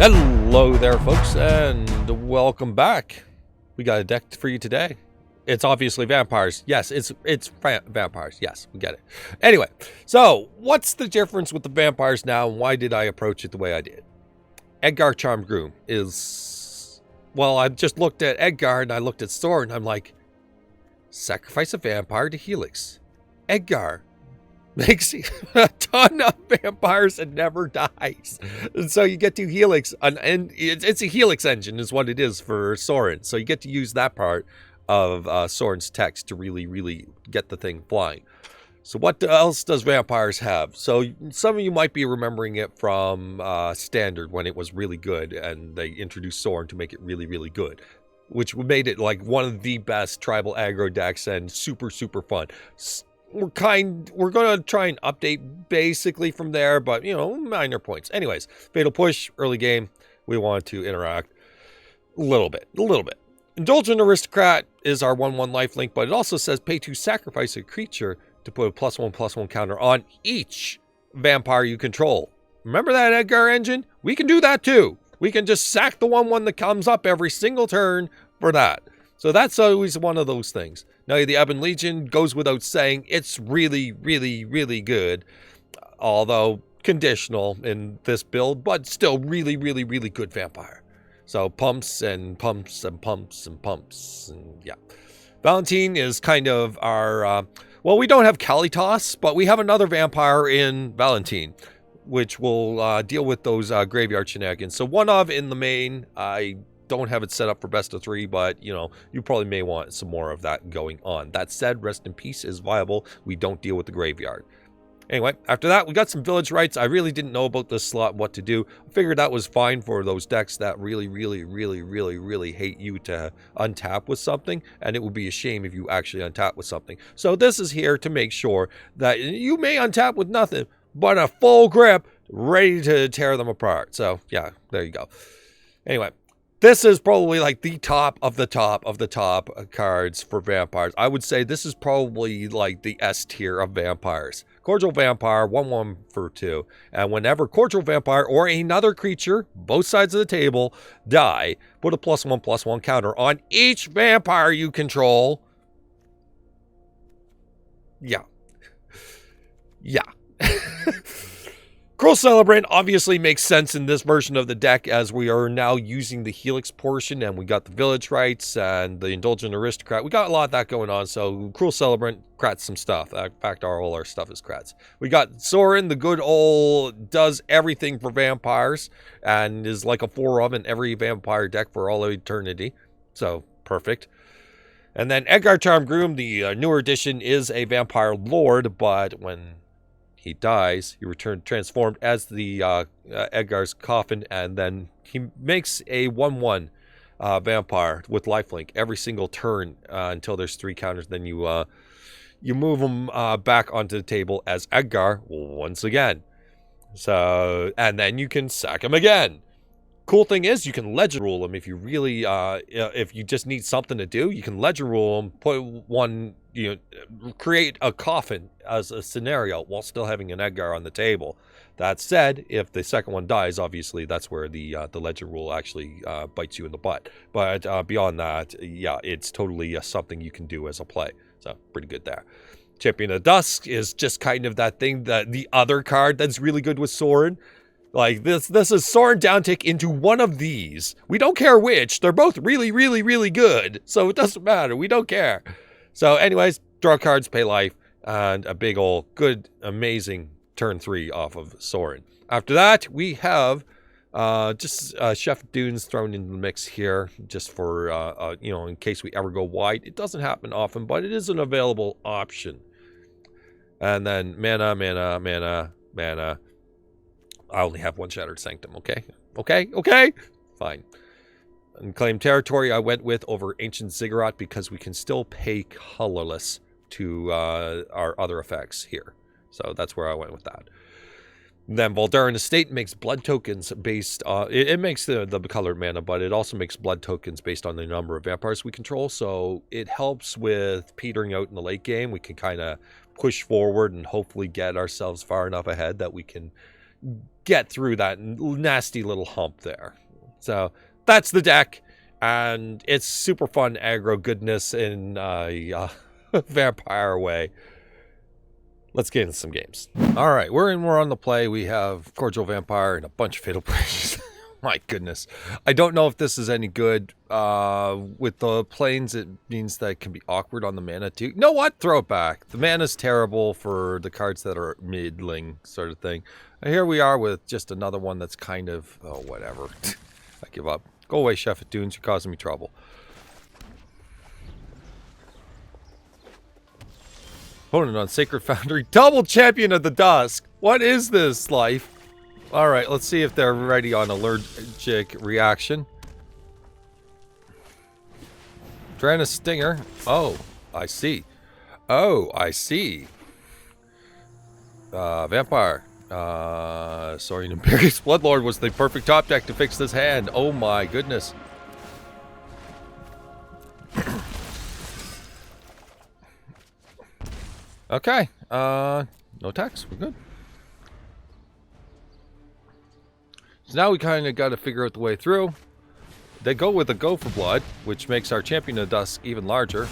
Hello there, folks, and welcome back. We got a deck for you today. It's obviously vampires. Yes, it's vampires. Yes, we get it. Anyway, so what's the difference with the vampires now, and why did I approach it the way I did? Edgar Charmed Groom is... Well, I just looked at Edgar, and I looked at Sorin, and I'm like, sacrifice a vampire to helix. Edgar makes a ton of vampires and never dies. And so you get to helix, and it's a helix engine is what it is for Sorin. So you get to use that part of Sorin's text to really get the thing flying. So what else does vampires have? So some of you might be remembering it from Standard when it was really good, and they introduced Sorin to make it really good, which made it like one of the best tribal aggro decks and super fun. We're going to try and update basically from there, but, you know, minor points. Anyways, Fatal Push, early game, we want to interact a little bit. Indulgent Aristocrat is our 1/1 lifelink, but it also says pay to sacrifice a creature to put a +1/+1 counter on each vampire you control. Remember that Edgar engine? We can do that too. We can just sack the 1/1 that comes up every single turn for that. So that's always one of those things. Now, the Ebon Legion goes without saying. It's really good. Although conditional in this build, but still really good vampire. So pumps and pumps and pumps and pumps. And yeah. Valentin is kind of our... well, we don't have Kalitas, but we have another vampire in Valentin, which will deal with those graveyard shenanigans. So one of in the main, I don't have it set up for best of 3, but you know, you probably may want some more of that going on. That said, Rest in Peace is viable. We don't deal with the graveyard. Anyway, after that, we got some Village Rites. I really didn't know about this slot, what to do. I figured that was fine for those decks that really hate you to untap with something, and it would be a shame if you actually untap with something. So this is here to make sure that you may untap with nothing, but a full grip, ready to tear them apart. So yeah, there you go. Anyway, this is probably like the top of the top cards for vampires. I would say this is probably like the S tier of vampires. Cordial Vampire, 1/1 for 2. And whenever Cordial Vampire or another creature, both sides of the table, die, put a +1/+1 counter on each vampire you control. Yeah. Cruel Celebrant obviously makes sense in this version of the deck, as we are now using the helix portion, and we got the Village Rites and the Indulgent Aristocrat. We got a lot of that going on, so Cruel Celebrant crats some stuff. In fact, all our stuff is crats. We got Sorin, the good old does everything for vampires, and is like a 4 in every vampire deck for all eternity. So, perfect. And then Edgar Charmed Groom, the newer edition, is a vampire lord, but when he dies, he returns transformed as the Edgar's coffin, and then he makes a 1/1 vampire with lifelink every single turn until there's 3 counters. Then you move him back onto the table as Edgar once again. So, and then you can sack him again. Cool thing is, you can legend rule him if you really, if you just need something to do. You can legend rule him, put one, you know, create a coffin as a scenario while still having an Edgar on the table. That said, if the second one dies, obviously that's where the legend rule actually bites you in the butt. But beyond that, yeah, it's totally something you can do as a play. So pretty good there. Champion of Dusk is just kind of that thing, that the other card that's really good with Sorin. Like, this is Sorin downtick into one of these. We don't care which. They're both really good. So it doesn't matter. We don't care. So anyways, draw cards, pay life, and a big old good, amazing turn 3 off of Sorin. After that, we have just Shefet Dunes thrown into the mix here, just for, you know, in case we ever go wide. It doesn't happen often, but it is an available option. And then mana. I only have 1 Shattered Sanctum, okay? Fine. Unclaimed Territory I went with over Ancient Ziggurat because we can still pay colorless to our other effects here. So that's where I went with that. Then Voldaren Estate makes blood tokens based on... It makes the colored mana, but it also makes blood tokens based on the number of vampires we control. So it helps with petering out in the late game. We can kind of push forward and hopefully get ourselves far enough ahead that we can get through that nasty little hump there. So that's the deck, and it's super fun aggro goodness in vampire way. Let's get into some games. All right, we're on the play. We have Cordial Vampire and a bunch of Fatal Pushes. My goodness. I don't know if this is any good. With the planes, it means that it can be awkward on the mana too. You know what? Throw it back. The mana's terrible for the cards that are middling sort of thing. And here we are with just another one that's kind of, oh, whatever. I give up. Go away, Shefet Dunes. You're causing me trouble. Opponent on Sacred Foundry. Double Champion of the Dusk. What is this, life? All right, let's see if they're ready on allergic reaction. Draenus Stinger. Oh, I see. Oh, I see. Vampire. Sorin Imperious Bloodlord was the perfect top deck to fix this hand. Oh my goodness. Okay. No attacks. We're good. So now we kind of got to figure out the way through. They go with a Go for Blood, which makes our Champion of Dusk even larger.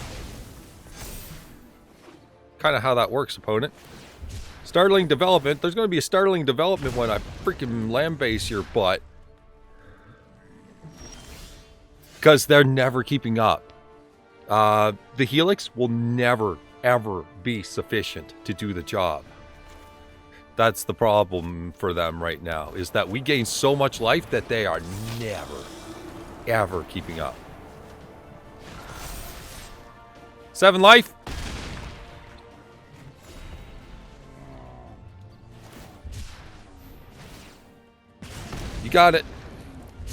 Kind of how that works, opponent. Startling Development. There's going to be a Startling Development when I freaking land base your butt. Because they're never keeping up. The helix will never, ever be sufficient to do the job. That's the problem for them right now, is that we gain so much life that they are never, ever keeping up. 7 life. You got it.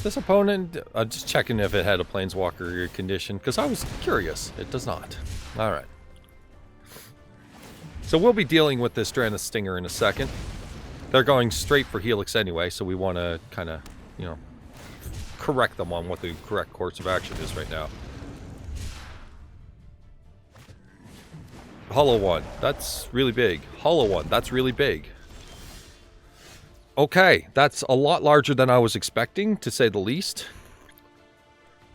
This opponent, just checking if it had a Planeswalker condition, because I was curious. It does not. All right. So we'll be dealing with this Draenus Stinger in a second. They're going straight for Helix anyway, so we want to kind of, you know, correct them on what the correct course of action is right now. Hollow one. That's really big. Hollow one. That's really big. Okay, that's a lot larger than I was expecting, to say the least.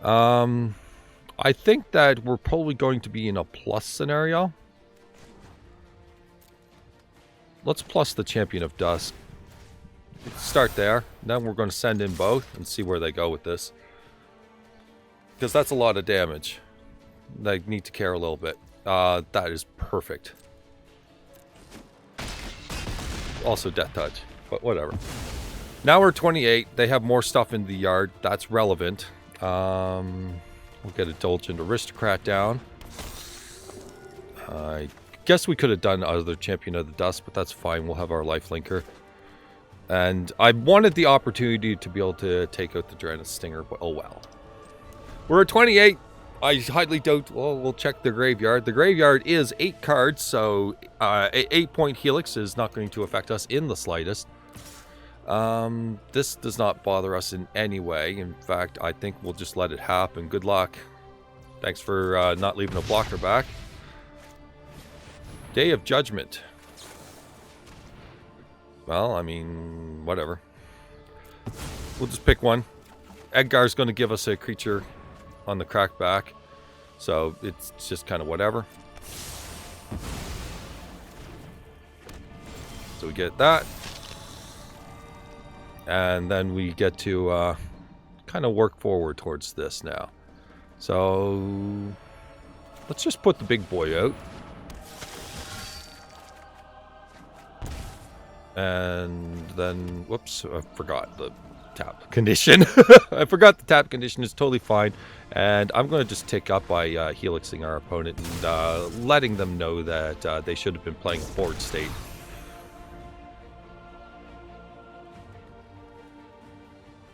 I think that we're probably going to be in a plus scenario. Let's plus the Champion of Dusk. Let's start there. Then we're going to send in both and see where they go with this. Because that's a lot of damage. They need to care a little bit. That is perfect. Also Death Touch, but whatever. Now we're 28. They have more stuff in the yard. That's relevant. We'll get Indulgent Aristocrat down. I guess we could have done other Champion of the Dusk, but that's fine. We'll have our lifelinker. And I wanted the opportunity to be able to take out the Draenus Stinger, but oh well. We're at 28. I highly doubt, well, we'll check the graveyard. The graveyard is 8 cards, so 8-point Helix is not going to affect us in the slightest. This does not bother us in any way. In fact, I think we'll just let it happen. Good luck. Thanks for not leaving a blocker back. Day of Judgment. Well, I mean, whatever. We'll just pick one. Edgar's going to give us a creature on the crackback, so it's just kind of whatever. So we get that. And then we get to kind of work forward towards this now. So let's just put the big boy out. And then, whoops, I forgot the tap condition. I forgot the tap condition is totally fine. And I'm going to just tick up by helixing our opponent and letting them know that they should have been playing forward state.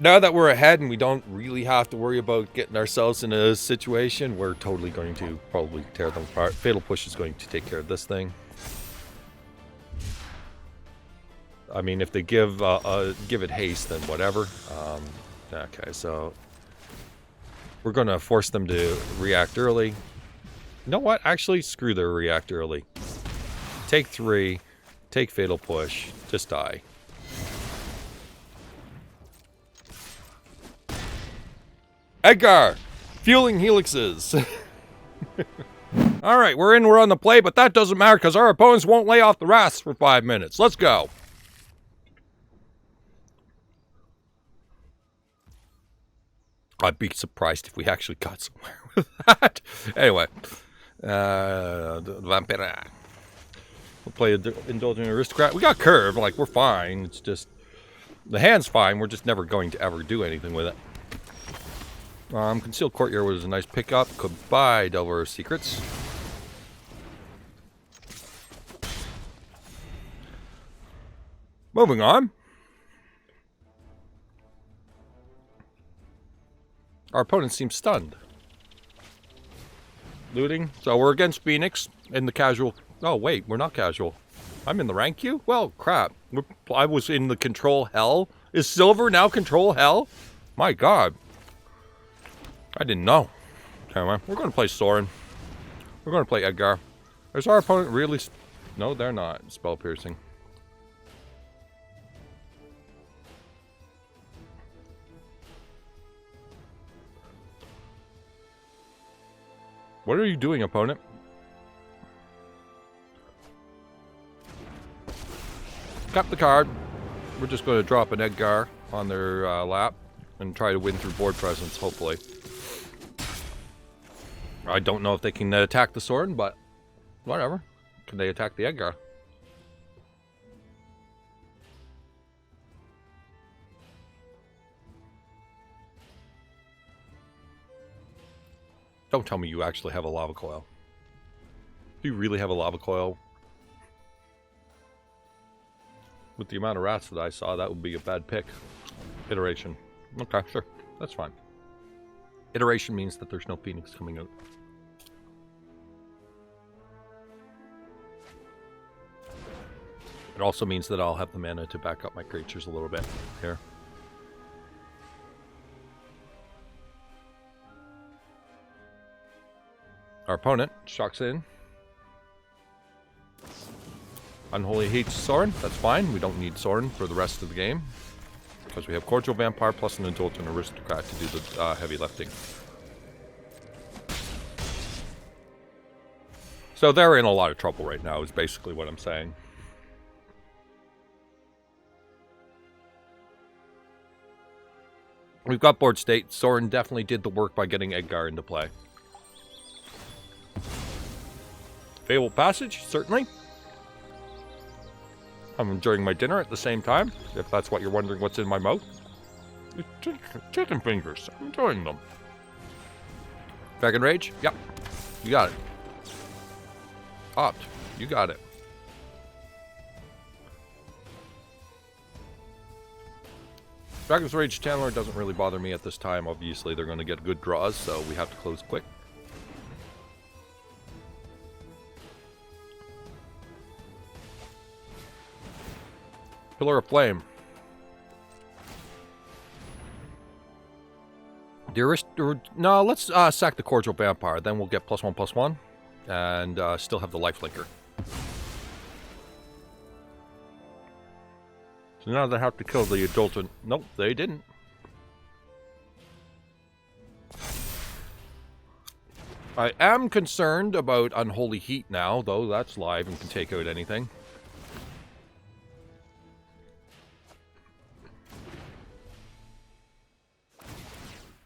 Now that we're ahead and we don't really have to worry about getting ourselves in a situation, we're totally going to probably tear them apart. Fatal Push is going to take care of this thing. I mean, if they give it haste, then whatever. Okay, so we're going to force them to react early. You know what? Actually, screw their react early. Take 3. Take Fatal Push. Just die. Edgar, fueling helixes. All right, we're on the play, but that doesn't matter because our opponents won't lay off the rats for 5 minutes. Let's go. I'd be surprised if we actually got somewhere with that. Anyway, the Vampire. We'll play Indulgent Aristocrat. We got curve, like we're fine. It's just the hand's fine. We're just never going to ever do anything with it. Concealed Courtyard was a nice pickup. Goodbye, Delver Secrets. Moving on. Our opponent seems stunned. Looting. So we're against Phoenix in the casual. Oh, wait, we're not casual. I'm in the rank queue? Well, crap. I was in the control hell. Is Silver now control hell? My God. I didn't know. Anyway, we're going to play Sorin. We're going to play Edgar. Is our opponent really... No, they're not. Spell piercing. What are you doing, opponent? Got the card. We're just going to drop an Edgar on their lap and try to win through board presence, hopefully. I don't know if they can attack the Sorin, but whatever. Can they attack the Edgar? Don't tell me you actually have a lava coil. Do you really have a lava coil? With the amount of rats that I saw, that would be a bad pick. Iteration. Okay, sure. That's fine. Iteration means that there's no Phoenix coming out. It also means that I'll have the mana to back up my creatures a little bit here. Our opponent shocks in. Unholy Heat Sorin, that's fine. We don't need Sorin for the rest of the game. Because we have Cordial Vampire plus an Indulgent Aristocrat to do the heavy lifting. So they're in a lot of trouble right now, is basically what I'm saying. We've got board state. Sorin definitely did the work by getting Edgar into play. Fabled Passage, certainly. I'm enjoying my dinner at the same time, if that's what you're wondering what's in my mouth. It's chicken fingers. I'm enjoying them. Dragon Rage? Yep. You got it. Opt. You got it. Dragon's Rage Channeler doesn't really bother me at this time. Obviously, they're going to get good draws, so we have to close quick. Pillar of Flame. No, let's sack the Cordial Vampire. Then we'll get +1/+1. And still have the Lifelinker. So now they have to kill the Indulgent. Nope, they didn't. I am concerned about Unholy Heat now, though that's live and can take out anything.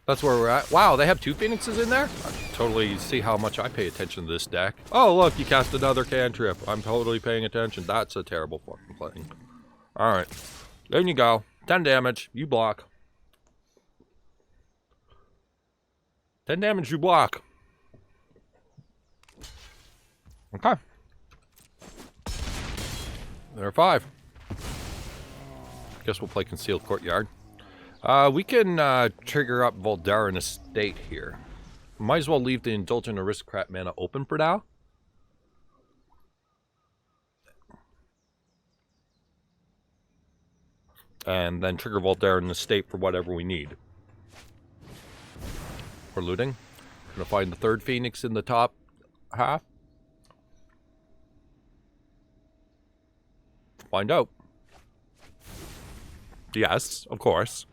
That's where we're at. Wow, they have 2 Phoenixes in there? I totally see how much I pay attention to this deck. Oh, look, you cast another cantrip. I'm totally paying attention. That's a terrible fucking playing. Alright. There you go. 10 damage. You block. 10 damage, you block. Okay. There are 5. Guess we'll play Concealed Courtyard. We can trigger up Voldaren Estate here. Might as well leave the Indulgent Aristocrat mana open for now. And then trigger Voldaren Estate for whatever we need. We're looting. Gonna find the 3rd Phoenix in the top half. Find out. Yes, of course.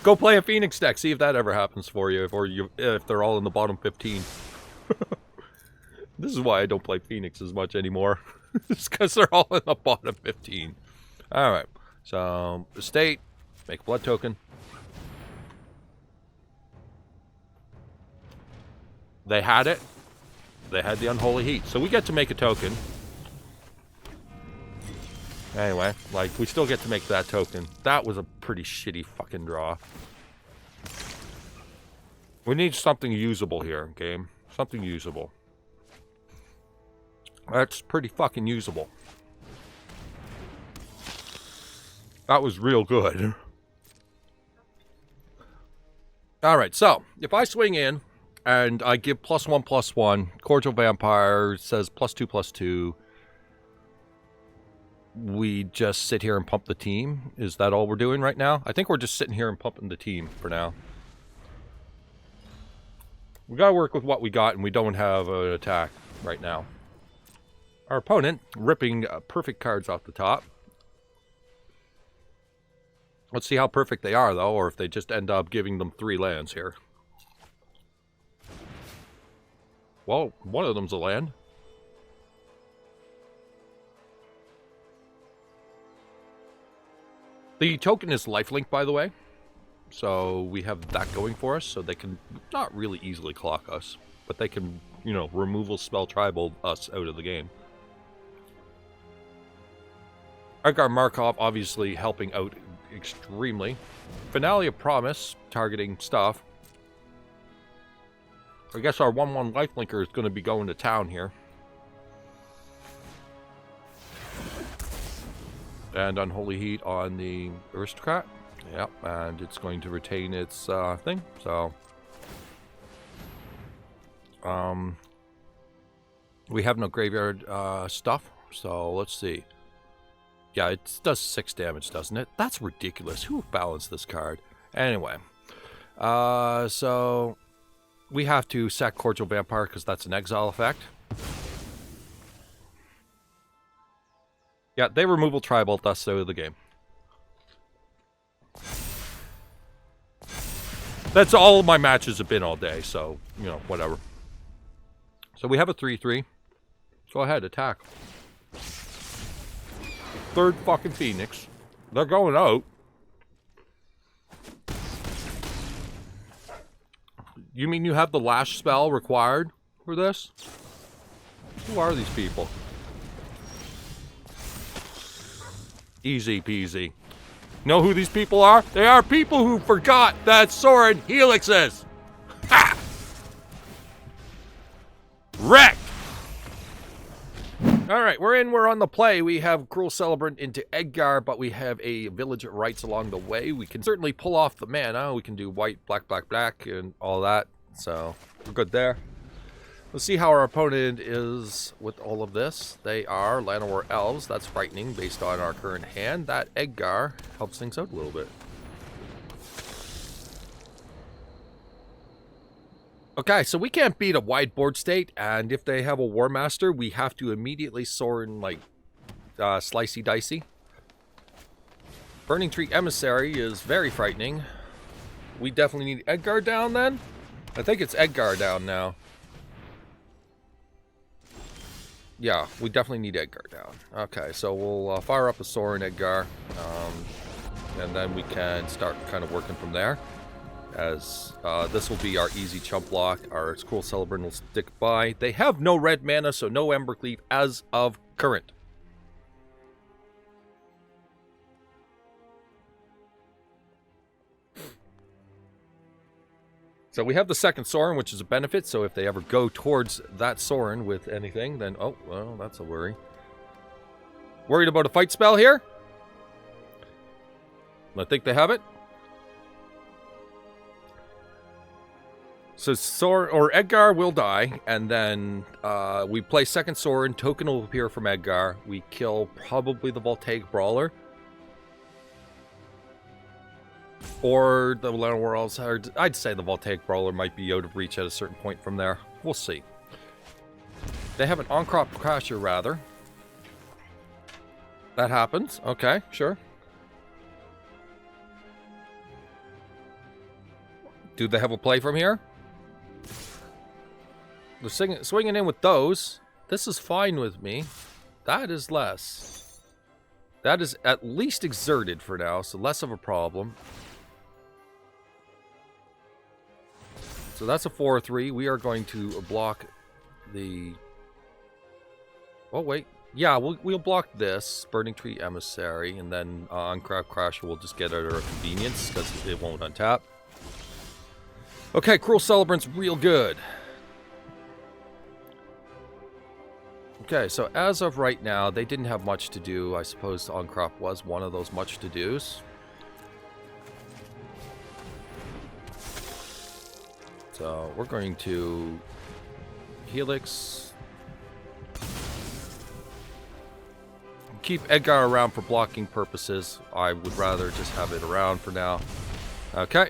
Go play a Phoenix deck. See if that ever happens for you, if they're all in the bottom 15. This is why I don't play Phoenix as much anymore. It's because they're all in the bottom 15. All right. So estate, make blood token. They had it. They had the unholy heat, so we get to make a token. Anyway, like, we still get to make that token. That was a pretty shitty fucking draw. We need something usable here, game. Something usable. That's pretty fucking usable. That was real good. Alright, so, if I swing in, and I give +1/+1, Cordial Vampire says +2/+2, we just sit here and pump the team? Is that all we're doing right now? I think we're just sitting here and pumping the team for now. We gotta work with what we got, and we don't have an attack right now. Our opponent, ripping perfect cards off the top. Let's see how perfect they are, though, or if they just end up giving them 3 lands here. Well, one of them's a land. The token is lifelink, by the way. So we have that going for us, so they can not really easily clock us. But they can, you know, removal spell tribal us out of the game. Edgar Markov obviously helping out extremely. Finale of Promise, targeting stuff. I guess our 1/1 lifelinker is going to be going to town here. And Unholy Heat on the Aristocrat. Yep, and it's going to retain its thing, so... we have no graveyard stuff, so let's see. Yeah, it does 6 damage, doesn't it? That's ridiculous. Who balanced this card? Anyway. So... we have to sack Cordial Vampire because that's an exile effect. Yeah, they removal tribal, thus out of the game. That's all my matches have been all day, so, you know, whatever. So we have a 3/3. Go ahead, attack. Third fucking Phoenix. They're going out. You mean you have the lash spell required for this? Who are these people? Easy peasy. Know who these people are? They are people who forgot that Sorin helixes. Ha! Wrecked! Alright, we're on the play. We have Cruel Celebrant into Edgar, but we have a Village Rites along the way. We can certainly pull off the mana. We can do white, black, black, black, and all that. So, we're good there. Let's see how our opponent is with all of this. They are Llanowar Elves. That's frightening based on our current hand. That Edgar helps things out a little bit. Okay, so we can't beat a wide board state, and if they have a War Master, we have to immediately Sorin, like, slicey dicey. Burning Tree Emissary is very frightening. We definitely need Edgar down then? I think it's Edgar down now. Yeah, we definitely need Edgar down. Okay, so we'll fire up a Sorin Edgar, and then we can start kind of working from there. As this will be our easy chump block. Our Cruel Celebrant will stick by. They have no red mana, so no Embercleave as of current. So we have the second Sorin, which is a benefit, so if they ever go towards that Sorin with anything, then, oh, well, that's a worry. Worried about a fight spell here? I think they have it. So Sorin, or Edgar will die, and then we play second Sorin, token will appear from Edgar. We kill probably the Voltaic Brawler. Or the Llanowar Elves. I'd say the Voltaic Brawler might be out of reach at a certain point from there. We'll see. They have an on-crop Crasher, rather. That happens. Okay, sure. Do they have a play from here? They're swinging in with those. This is fine with me. That is less. That is at least exerted for now, so less of a problem. So that's a 4-3. We are going to block the... Oh, wait. Yeah, we'll block this. Burning Tree Emissary, and then Unclaimed Crasher will just get it at our convenience, because it won't untap. Okay, Cruel Celebrant's real good. Okay, so as of right now, they didn't have much to do. I suppose Unclaimed was one of those much to-dos. So we're going to helix. Keep Edgar around for blocking purposes. I would rather just have it around for now. Okay.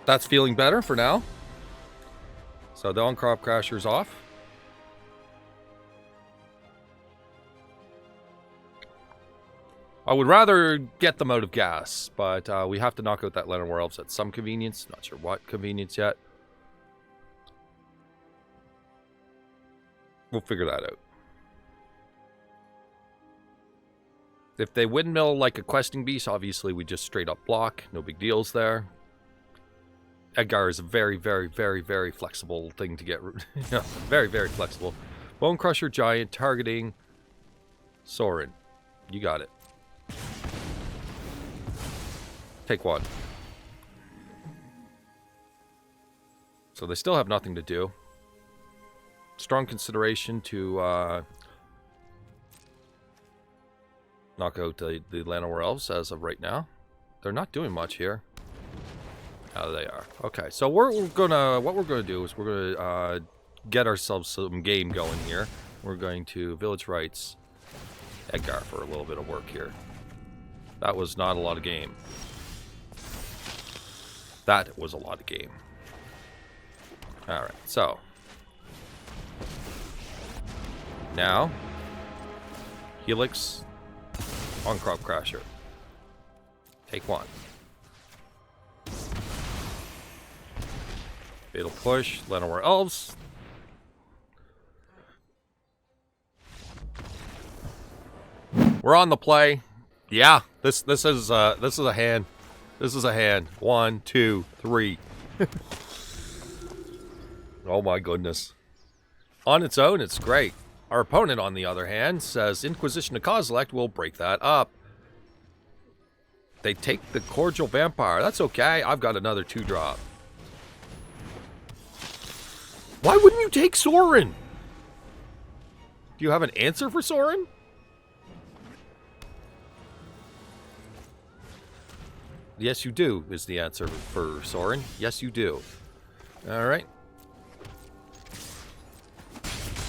That's feeling better for now. So the Unclaimed Crasher's off. I would rather get them out of gas, but we have to knock out that Llanowar Elves at some convenience. Not sure what convenience yet. We'll figure that out. If they windmill like a questing beast, obviously we just straight up block. No big deals there. Edgar is a very, very, very, very flexible thing to get. Very, very flexible. Bone Crusher Giant targeting Sorin. You got it. Take one. So they still have nothing to do. Strong consideration to knock out the Llanowar Elves as of right now. They're not doing much here. Oh, they are. Okay, so what we're gonna do is we're gonna get ourselves some game going here. We're going to Village Rites Edgar for a little bit of work here. That was not a lot of game. That was a lot of game. Alright, so. Now. Helix. Unclaimed Crasher. Take one. Fatal Push. Llanowar Elves. We're on the play. Yeah, this is a hand. This is a hand. 1, 2, 3. Oh my goodness. On its own, it's great. Our opponent, on the other hand, says Inquisition of Kozilek will break that up. They take the Cordial Vampire. That's okay. I've got another 2-drop. Why wouldn't you take Sorin? Do you have an answer for Sorin? Yes, you do, is the answer for Sorin. Yes, you do. Alright.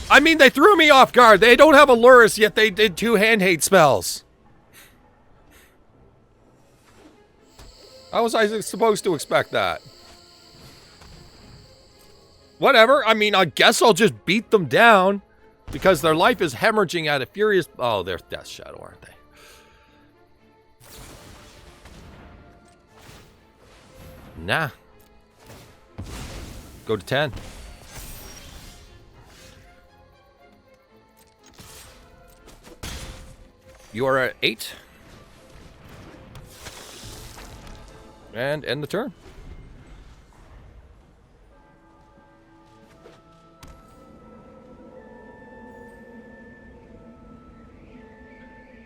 I mean, they threw me off guard. They don't have a Luris, yet they did 2 hand hate spells. How was I supposed to expect that? Whatever. I mean, I guess I'll just beat them down. Because their life is hemorrhaging at a furious... Oh, they're Death Shadow, aren't they? Nah. Go to 10. You are at 8. And end the turn.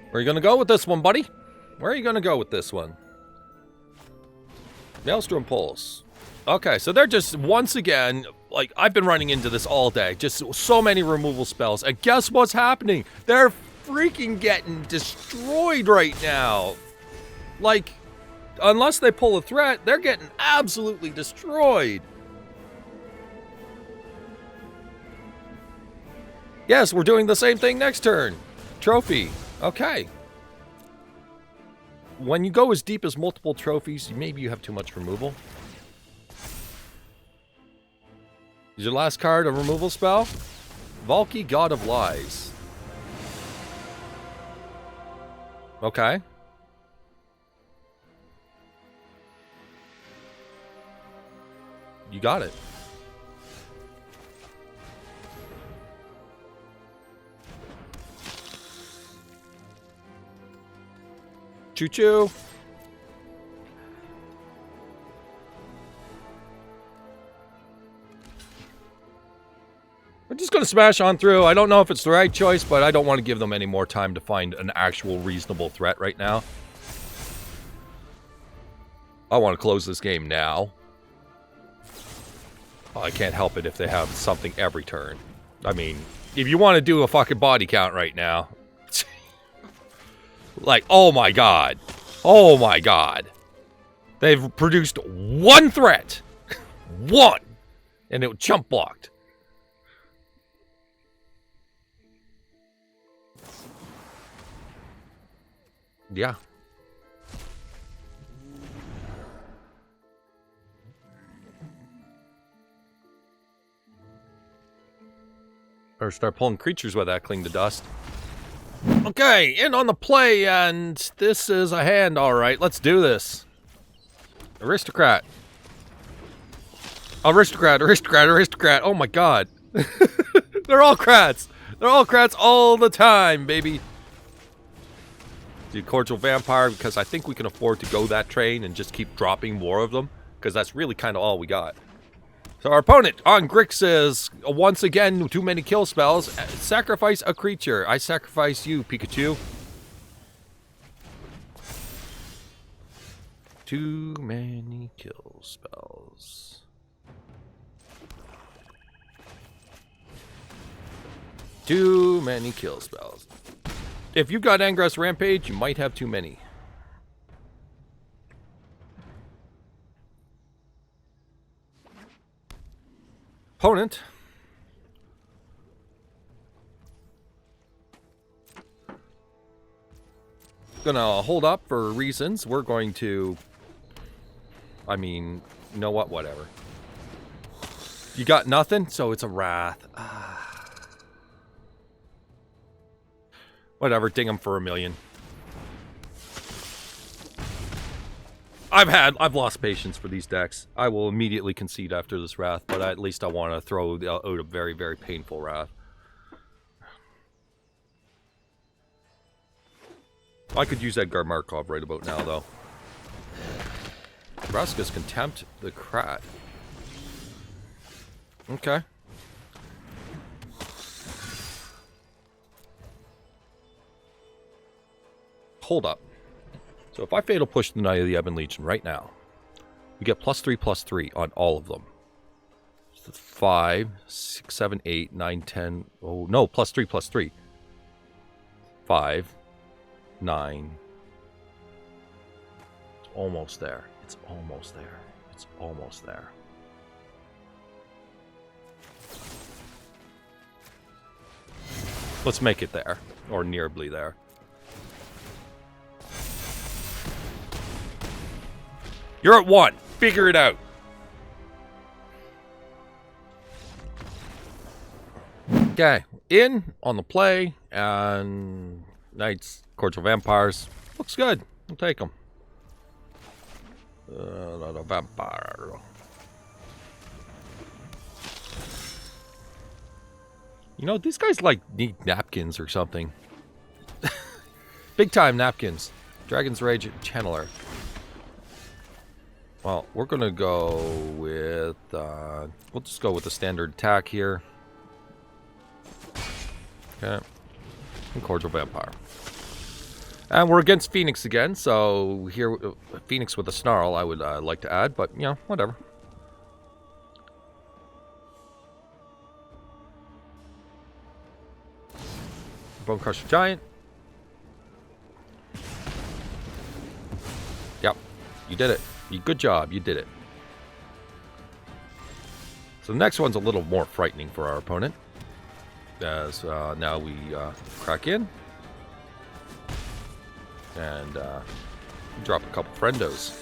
Where are you going to go with this one, buddy? Where are you going to go with this one? Maelstrom Pulse. Okay, so they're just, once again, like, I've been running into this all day. Just so many removal spells. And guess what's happening? They're freaking getting destroyed right now. Like, unless they pull a threat, they're getting absolutely destroyed. Yes, we're doing the same thing next turn. Trophy. Okay. When you go as deep as multiple trophies, maybe you have too much removal. Is your last card a removal spell? Valky, God of Lies. Okay. You got it. Choo-choo. We're just going to smash on through. I don't know if it's the right choice, but I don't want to give them any more time to find an actual reasonable threat right now. I want to close this game now. Well, I can't help it if they have something every turn. I mean, if you want to do a fucking body count right now. Like, oh my god. Oh my god. They've produced one threat. One. And it jump blocked. Yeah. Or start pulling creatures with that cling to dust. Okay, in on the play, and this is a hand, alright. Let's do this. Aristocrat. Aristocrat, aristocrat, aristocrat. Oh my god. They're all crats. They're all crats all the time, baby. Do Cordial Vampire, because I think we can afford to go that train and just keep dropping more of them, because that's really kind of all we got. So our opponent on Grix is, once again, too many kill spells. Sacrifice a creature. I sacrifice you, Pikachu. Too many kill spells. Too many kill spells. If you've got Angra's Rampage, you might have too many. Opponent. Gonna hold up for reasons. We're going to... I mean, you know what? Whatever. You got nothing? So it's a Wrath. Whatever, ding him for 1,000,000. I've lost patience for these decks. I will immediately concede after this Wrath, but at least I want to throw out a very, very painful Wrath. I could use Edgar Markov right about now, though. Vraska's Contempt the Krat. Okay. Hold up. So if I Fatal Push the Knight of the Ebon Legion right now, we get +3/+3 on all of them. So that's 5, 6, 7, 8, 9, 10. Oh, no, +3/+3. 5, 9. It's almost there. It's almost there. It's almost there. Let's make it there, or nearly there. You're at 1. Figure it out. Okay. In on the play. And Knights, Cordial Vampires. Looks good. I'll take them. The Vampire. You know, these guys like need napkins or something. Big time napkins. Dragon's Rage Channeler. Well, we're going to go with, we'll just go with the standard attack here. Okay. And Cordial Vampire. And we're against Phoenix again, so here, Phoenix with a Snarl I would like to add, but, you know, whatever. Bone Crusher Giant. Yep, you did it. Good job, you did it. So the next one's a little more frightening for our opponent. As now we crack in. And drop a couple friendos.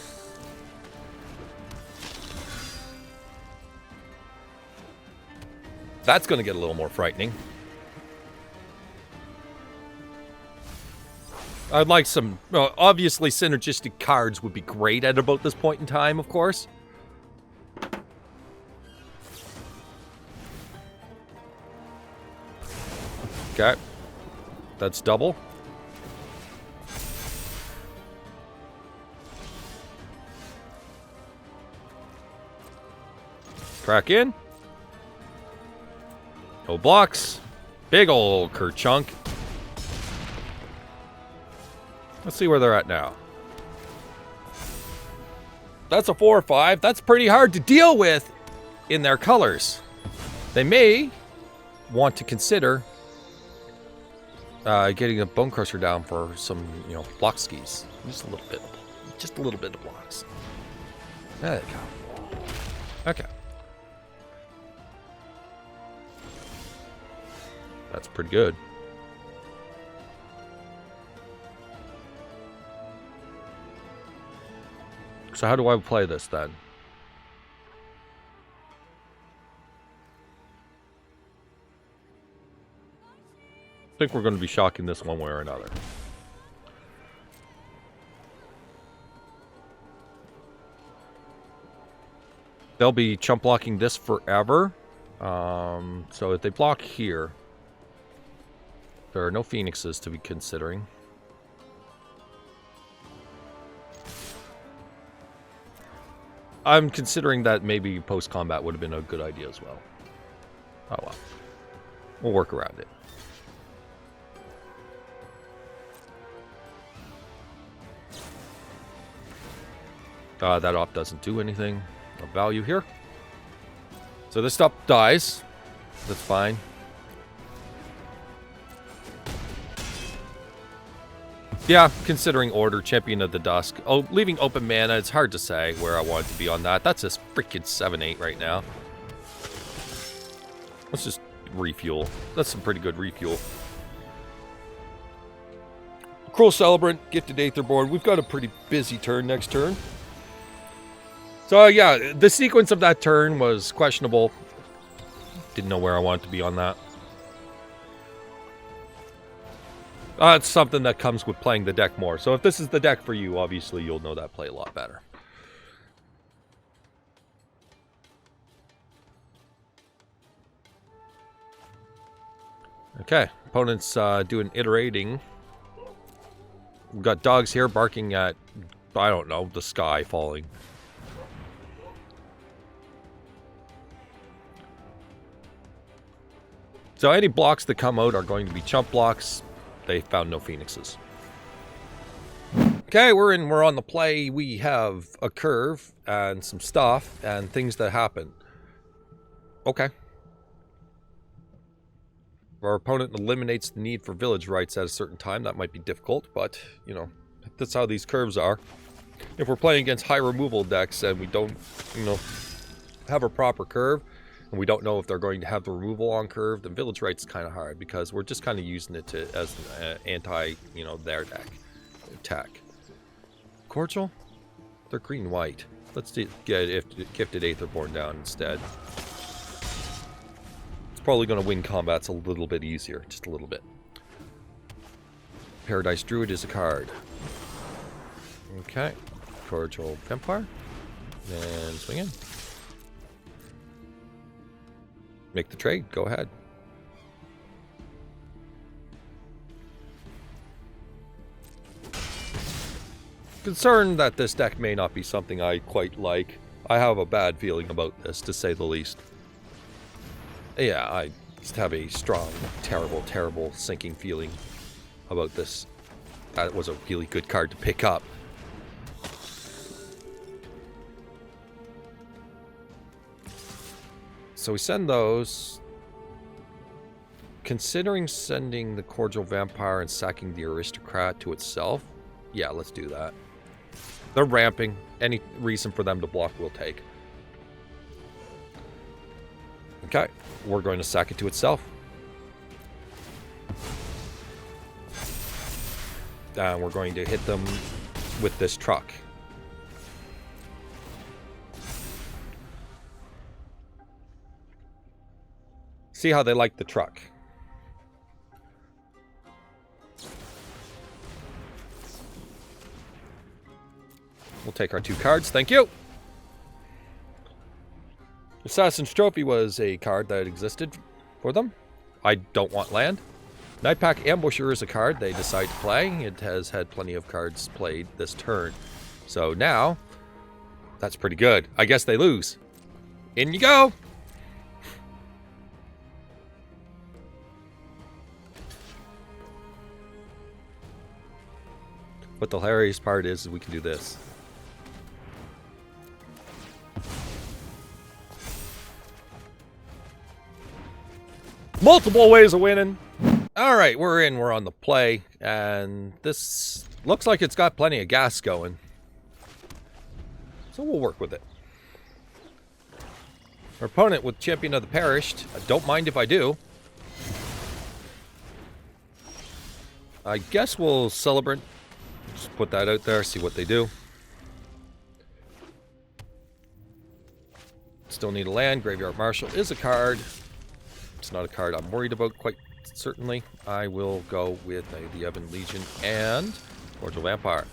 That's going to get a little more frightening. I'd like some, obviously synergistic cards would be great at about this point in time, of course. Okay. That's double. Crack in. No blocks. Big ol' Kerchunk. Let's see where they're at now. That's a 4 or 5. That's pretty hard to deal with in their colors. They may want to consider getting a Bone Crusher down for some, block skis. Just a little bit. Just a little bit of blocks. There you go. Okay. That's pretty good. So how do I play this then? I think we're going to be shocking this one way or another. They'll be chump blocking this forever. So if they block here, there are no Phoenixes to be considering. I'm considering that maybe post-combat would have been a good idea as well. Oh well. We'll work around it. That op doesn't do anything of value here. So this stuff dies. That's fine. Yeah, considering order, Champion of the Dusk. Oh, leaving open mana, it's hard to say where I want to be on that. That's a freaking 7-8 right now. Let's just refuel. That's some pretty good refuel. Cruel Celebrant, Gifted Aetherborn. We've got a pretty busy turn next turn. So yeah, the sequence of that turn was questionable. Didn't know where I wanted to be on that. It's something that comes with playing the deck more. So if this is the deck for you, obviously you'll know that play a lot better. Okay, opponent's doing iterating. We've got dogs here barking at, I don't know, the sky falling. So any blocks that come out are going to be chump blocks. They found no Phoenixes. Okay, we're on the play. We have a curve and some stuff and things that happen. Okay. If our opponent eliminates the need for Village Rites at a certain time, that might be difficult, but, that's how these curves are. If we're playing against high removal decks and we don't, have a proper curve, and we don't know if they're going to have the removal on curve, then Village Rites is kind of hard because we're just kind of using it as an anti, their deck attack. Cordial? They're green-white. Let's get Gifted Aetherborn down instead. It's probably going to win combats a little bit easier, just a little bit. Paradise Druid is a card. Okay. Cordial Vampire. And swing in. Make the trade. Go ahead. Concerned that this deck may not be something I quite like. I have a bad feeling about this, to say the least. Yeah, I just have a strong, terrible sinking feeling about this. That was a really good card to pick up. So we send those. Considering sending the Cordial Vampire and sacking the Aristocrat to itself, yeah, let's do that. They're ramping. Any reason for them to block, we'll take. Okay, we're going to sack it to itself. And we're going to hit them with this truck. See how they like the truck. We'll take our 2 cards, thank you. Assassin's Trophy was a card that existed for them. I don't want land. Nightpack Ambusher is a card they decide to play. It has had plenty of cards played this turn. So now, that's pretty good. I guess they lose. In you go! But the hilarious part is we can do this. Multiple ways of winning. All right, we're in. We're on the play. And this looks like it's got plenty of gas going. So we'll work with it. Our opponent with Champion of the Perished. I don't mind if I do. I guess we'll Celebrant. Just put that out there, see what they do. Still need a land. Graveyard Marshal is a card. It's not a card I'm worried about quite certainly. I will go with the Ebon Legion and Cordial Vampire.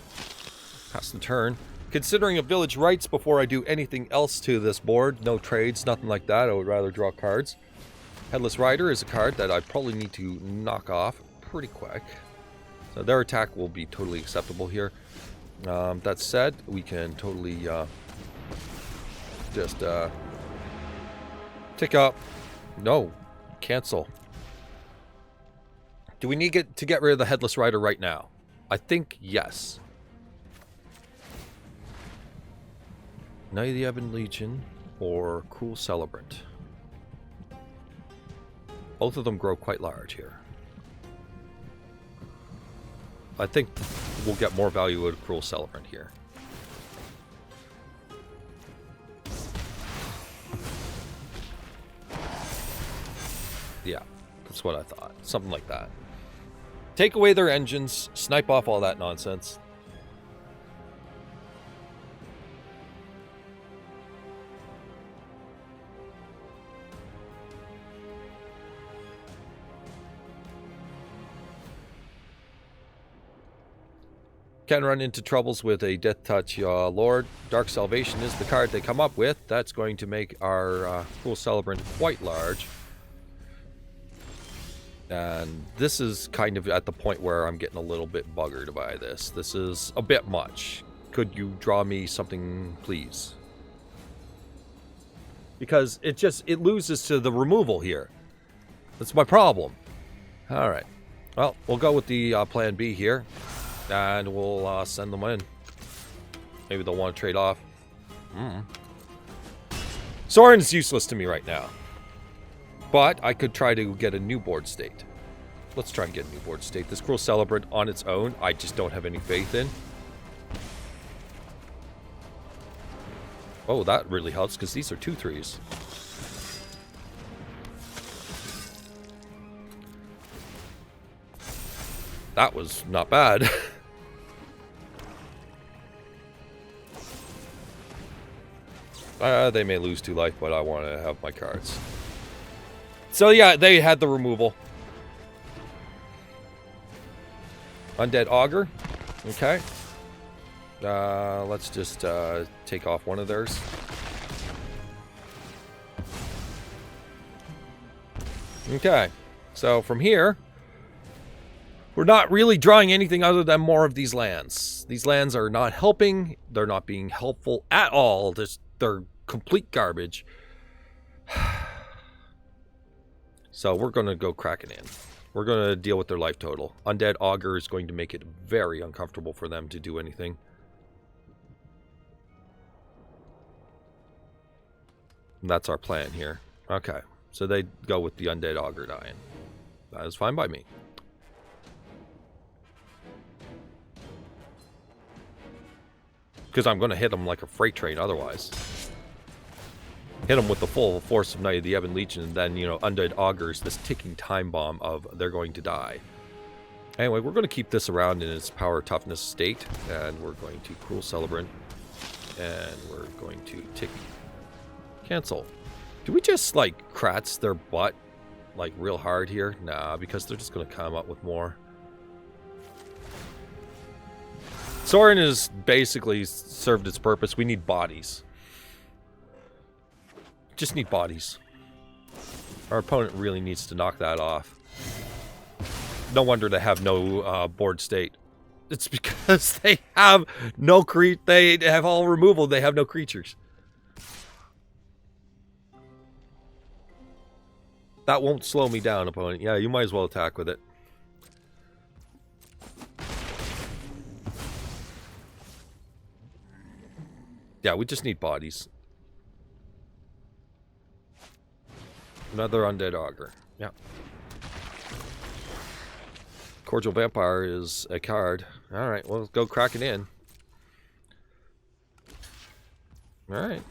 Pass the turn. Considering a Village Rites before I do anything else to this board, no trades, nothing like that, I would rather draw cards. Headless Rider is a card that I probably need to knock off pretty quick. So their attack will be totally acceptable here. That said, we can totally just tick up. No, cancel. Do we need to get rid of the Headless Rider right now? I think yes. Knight of the Ebon Legion or Cruel Celebrant. Both of them grow quite large here. I think we'll get more value out of Cruel Celebrant here. Yeah, that's what I thought. Something like that. Take away their engines, snipe off all that nonsense. Can run into troubles with a Death Touch Lord. Dark Salvation is the card they come up with. That's going to make our Cruel Celebrant quite large. And this is kind of at the point where I'm getting a little bit buggered by this. This is a bit much. Could you draw me something, please? Because it loses to the removal here. That's my problem. Alright. Well, we'll go with the plan B here. And we'll send them in. Maybe they'll want to trade off. Sorin's useless to me right now. But I could try to get a new board state. Let's try and get a new board state. This Cruel Celebrant on its own, I just don't have any faith in. Oh, that really helps because these are 2/3s. That was not bad. They may lose 2 life, but I want to have my cards. So yeah, they had the removal. Undead Augur. Okay. Let's just take off one of theirs. Okay. So from here, we're not really drawing anything other than more of these lands. These lands are not helping. They're not being helpful at all. They're complete garbage. So we're going to go cracking in. We're going to deal with their life total. Undead Augur is going to make it very uncomfortable for them to do anything. And that's our plan here. Okay. So they go with the Undead Augur dying. That is fine by me. Because I'm going to hit them like a freight train otherwise. Hit them with the full force of Knight of the Ebon Legion, and then, you know, Undead Augurs, this ticking time bomb of they're going to die. Anyway, we're going to keep this around in its power toughness state, and we're going to Cruel Celebrant, and we're going to tick cancel. Do we just, like, Kratz their butt, like, real hard here? Nah, because they're just going to come up with more. Sorin has basically served its purpose. We need bodies. Just need bodies. Our opponent really needs to knock that off. No wonder they have no board state. It's because they have no they have all removal. They have no creatures. That won't slow me down, opponent. Yeah, you might as well attack with it. Yeah, we just need bodies. Another undead augur. Yeah. Cordial Vampire is a card. Alright, well, let's go crack it in. Alright.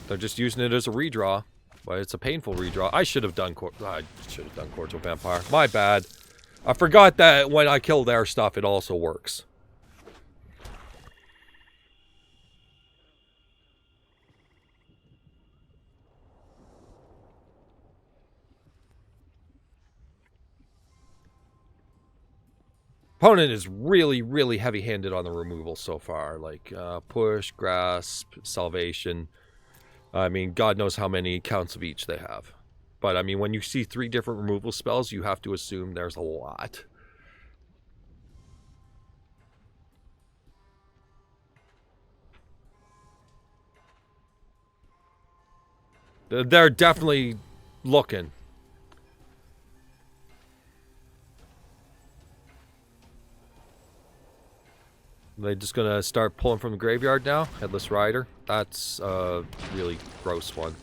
They're just using it as a redraw. But it's a painful redraw. I should have done Cordial Vampire. My bad. I forgot that when I kill their stuff, it also works. Opponent is really, really heavy-handed on the removal so far. Like, push, grasp, salvation. I mean, God knows how many counts of each they have. But, I mean, when you see 3 different removal spells, you have to assume there's a lot. They're definitely looking. They're just gonna start pulling from the graveyard now? Headless Rider? That's a really gross one.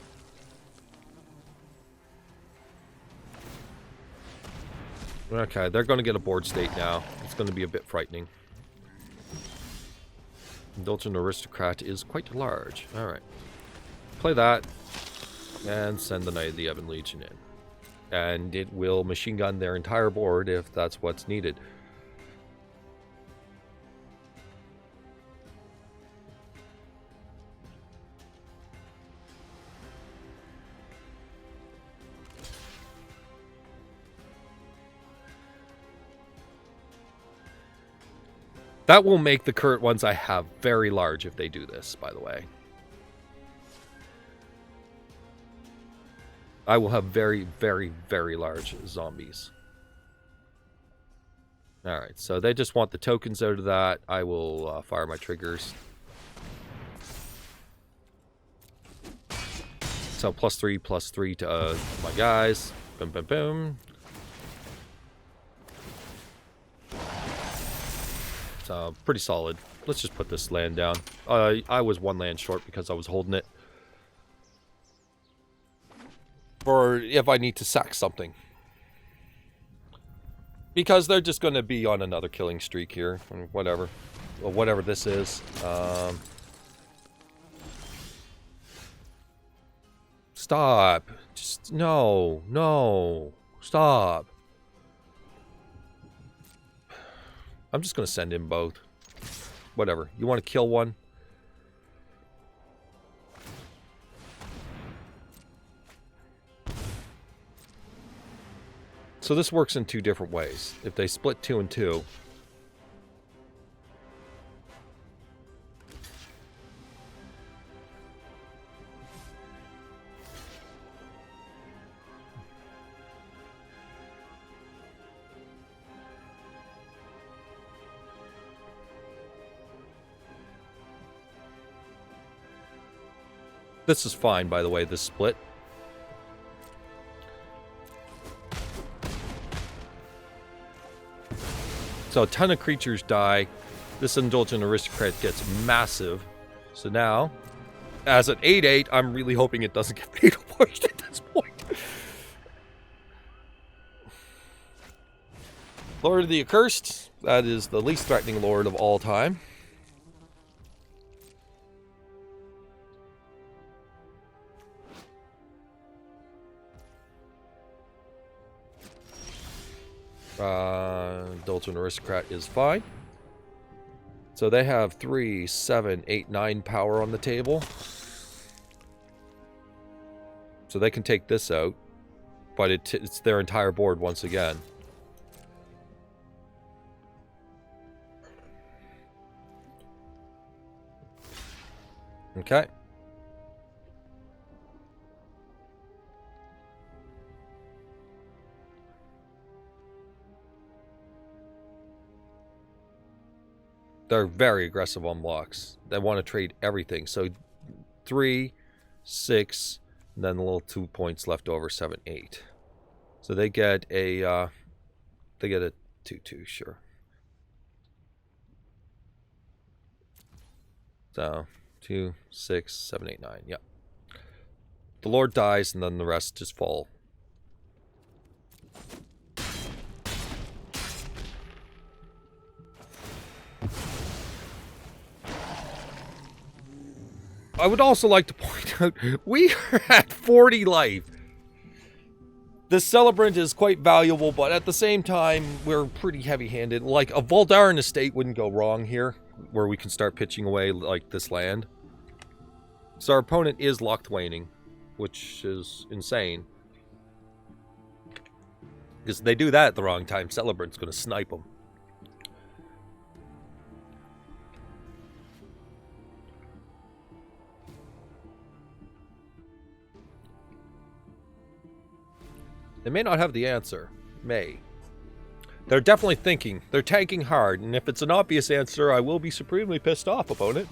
Okay, they're gonna get a board state now. It's gonna be a bit frightening. Indulgent Aristocrat is quite large. Alright. Play that. And send the Knight of the Ebon Legion in. And it will machine gun their entire board if that's what's needed. That will make the current ones I have very large if they do this, by the way. I will have very, very, very large zombies. Alright, so they just want the tokens out of that. I will fire my triggers. So +3/+3 to my guys. Boom, boom, boom. Pretty solid. Let's just put this land down. I was 1 land short because I was holding it. For if I need to sack something. Because they're just going to be on another killing streak here. Whatever. Well, whatever this is. Stop. Just, no. No. Stop. I'm just going to send in both. Whatever. You want to kill one? So this works in 2 different ways. If they split 2 and 2. This is fine, by the way, this split. So a ton of creatures die. This Indulgent Aristocrat gets massive. So now, as an 8/8, I'm really hoping it doesn't get fatal pushed at this point. Lord of the Accursed. That is the least threatening lord of all time. Indulgent Aristocrat is fine. So they have 3, 7, 8, 9 power on the table. So they can take this out. But it's their entire board once again. Okay. They're very aggressive on blocks. They want to trade everything. So 3, 6, and then a little 2 points left over, 7, 8. So they get a 2/2, sure. So 2, 6, 7, 8, 9. Yep. The Lord dies, and then the rest just fall. I would also like to point out, we are at 40 life. This Celebrant is quite valuable, but at the same time, we're pretty heavy-handed. Like, a Voldaren Estate wouldn't go wrong here, where we can start pitching away, like, this land. So our opponent is locked waning, which is insane. Because if they do that at the wrong time, Celebrant's going to snipe them. They may not have the answer. May. They're definitely thinking. They're tanking hard, and if it's an obvious answer, I will be supremely pissed off, opponent.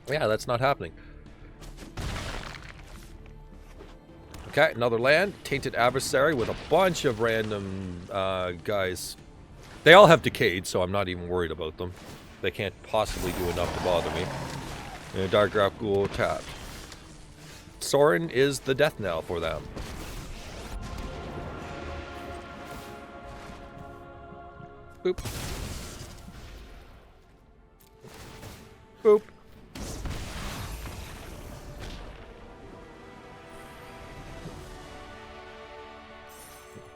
Yeah, that's not happening. Okay, another land. Tainted Adversary with a bunch of random guys. They all have Decayed, so I'm not even worried about them. They can't possibly do enough to bother me. And Dark Graph Ghoul tapped. Sorin is the death knell for them. Boop. Boop.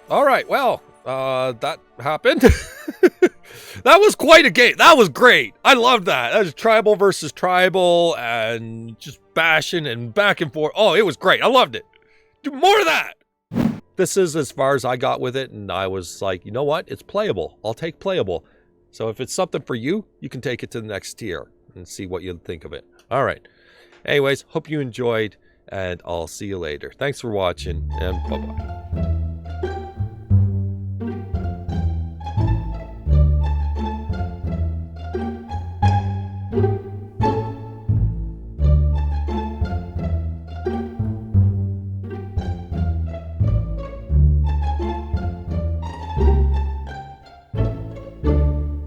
All right, well, that happened. That was quite a game. That was great. I loved that. That was tribal versus tribal and just bashing and back and forth. Oh, it was great. I loved it. Do more of that. This is as far as I got with it, and I was like, you know what? It's playable. I'll take playable. So if it's something for you, you can take it to the next tier and see what you think of it. All right. Anyways, hope you enjoyed, and I'll see you later. Thanks for watching, and bye-bye.